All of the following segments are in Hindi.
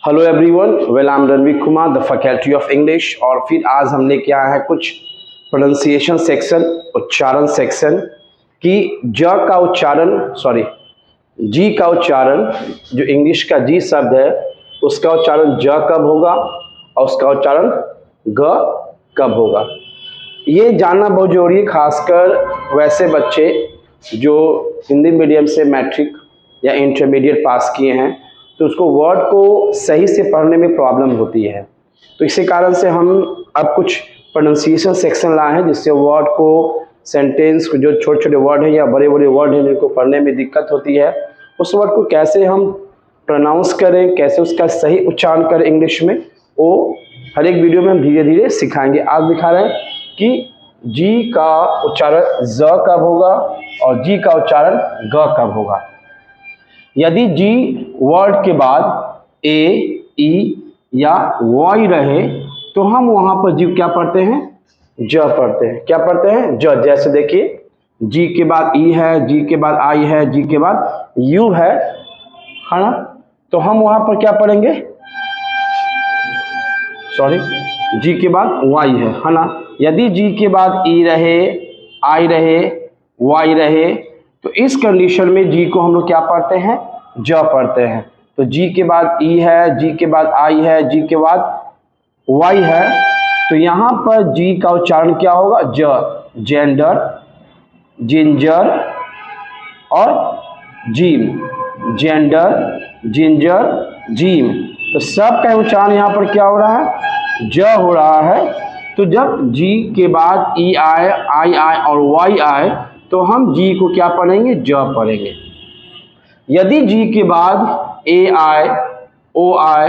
Hello everyone, well I am Ranveer Kumar, the faculty of English. और फिर आज हमने क्या है कुछ प्रोनाउंसिएशन सेक्शन, उच्चारण सेक्शन कि जी का उच्चारण, जो इंग्लिश का जी शब्द है उसका उच्चारण ज कब होगा और उसका उच्चारण ग कब होगा, ये जानना बहुत जरूरी है। खासकर वैसे बच्चे जो हिंदी मीडियम से मैट्रिक या इंटरमीडिएट पास किए हैं तो उसको वर्ड को सही से पढ़ने में प्रॉब्लम होती है। तो इसी कारण से हम अब कुछ प्रोनाउंसिएशन सेक्शन लाए हैं जिससे वर्ड को, सेंटेंस को, जो छोटे छोटे वर्ड हैं या बड़े बड़े वर्ड हैं जिनको पढ़ने में दिक्कत होती है, उस वर्ड को कैसे हम प्रोनाउंस करें, कैसे उसका सही उच्चारण करें इंग्लिश में, वो हर एक वीडियो में हम धीरे धीरे सिखाएंगे। आज दिखा रहे हैं कि जी का उच्चारण ज कब होगा और जी का उच्चारण ग कब होगा। यदि जी वर्ड के बाद ए, ई या वाई रहे तो हम वहां पर जी क्या पढ़ते हैं, ज पढ़ते हैं। क्या पढ़ते हैं? ज। जैसे देखिए, जी के बाद ई है, जी के बाद आई है, जी के बाद यू है ना, तो हम वहां पर क्या पढ़ेंगे, जी के बाद वाई है ना। यदि जी के बाद ई रहे, आई रहे, वाई रहे तो इस कंडीशन में जी को हम लोग क्या पढ़ते हैं, ज पढ़ते हैं। तो जी के बाद ई है, जी के बाद आई है, जी के बाद वाई है, तो यहाँ पर जी का उच्चारण क्या होगा, ज। जेंडर, जिंजर और जीम, जेंडर, जिंजर, जीम, तो सब का उच्चारण यहाँ पर क्या हो रहा है, ज हो रहा है। तो जब जी के बाद ई आए, आई आए और वाई आए तो हम जी को क्या पढ़ेंगे, ज पढ़ेंगे। यदि जी के बाद ए आए, ओ आए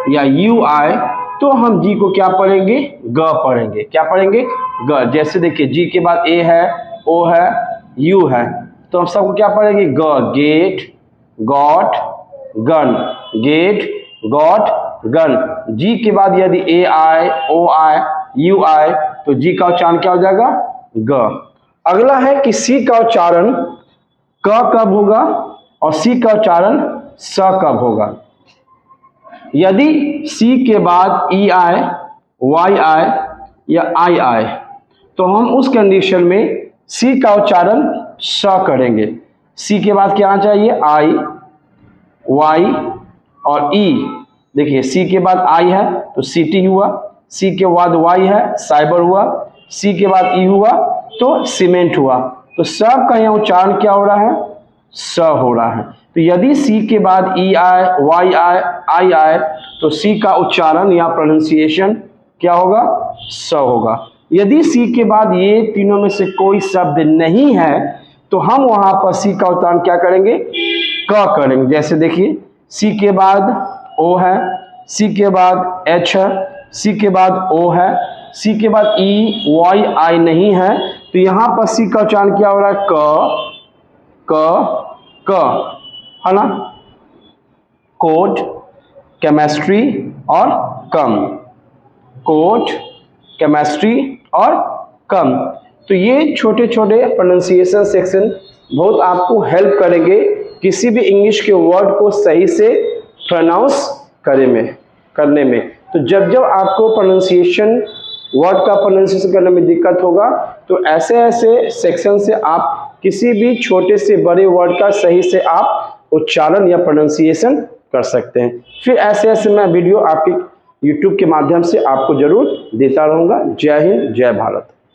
या यू आए तो हम जी को क्या पढ़ेंगे, ग पढ़ेंगे। क्या पढ़ेंगे, ग। जैसे देखिए, जी के बाद ए है, ओ है, यू है, तो हम सबको क्या पढ़ेंगे, ग। Get, got, gun, get, got, gun. G के बाद यदि ए आए, ओ आए, यू आए तो जी का उच्चारण क्या हो जाएगा, ग। अगला है कि सी का उच्चारण क कब होगा और सी का उच्चारण स कब होगा। यदि सी के बाद ई आए, वाई आए या आई आए तो हम उस कंडीशन में सी का उच्चारण स करेंगे। सी के बाद क्या आना चाहिए, आई, वाई और ई। देखिए, सी के बाद आई है तो सिटी हुआ, सी के बाद वाई है साइबर हुआ, सी के बाद ई हुआ तो सीमेंट हुआ। तो सब का यहाँ उच्चारण क्या हो रहा है, स हो रहा है। तो यदि सी के बाद ई आए, वाई आए, आई आए तो सी का उच्चारण या प्रोनाउंसिएशन क्या होगा, स होगा। यदि सी के बाद ये तीनों में से कोई शब्द नहीं है तो हम वहां पर सी का उच्चारण क्या करेंगे, क करेंगे। जैसे देखिए, सी के बाद ओ है, सी के बाद एच है, सी के बाद ओ है, सी के बाद ई, वाई, आई नहीं है तो यहाँ पर सी का उच्चारण क्या हो रहा है, क है ना। कोट, केमिस्ट्री और कम, कोट, केमिस्ट्री और कम। तो ये छोटे छोटे प्रोनाउंसिएशन सेक्शन बहुत आपको हेल्प करेंगे किसी भी इंग्लिश के वर्ड को सही से प्रोनाउंस करने में। तो जब जब आपको प्रोनाउंसिएशन, वर्ड का प्रोनाउंसिएशन करने में दिक्कत होगा तो ऐसे ऐसे सेक्शन से आप किसी भी छोटे से बड़े वर्ड का सही से आप उच्चारण या प्रोनाउंसिएशन कर सकते हैं। फिर ऐसे ऐसे मैं वीडियो आपके YouTube के माध्यम से आपको जरूर देता रहूँगा। जय हिंद, जय भारत।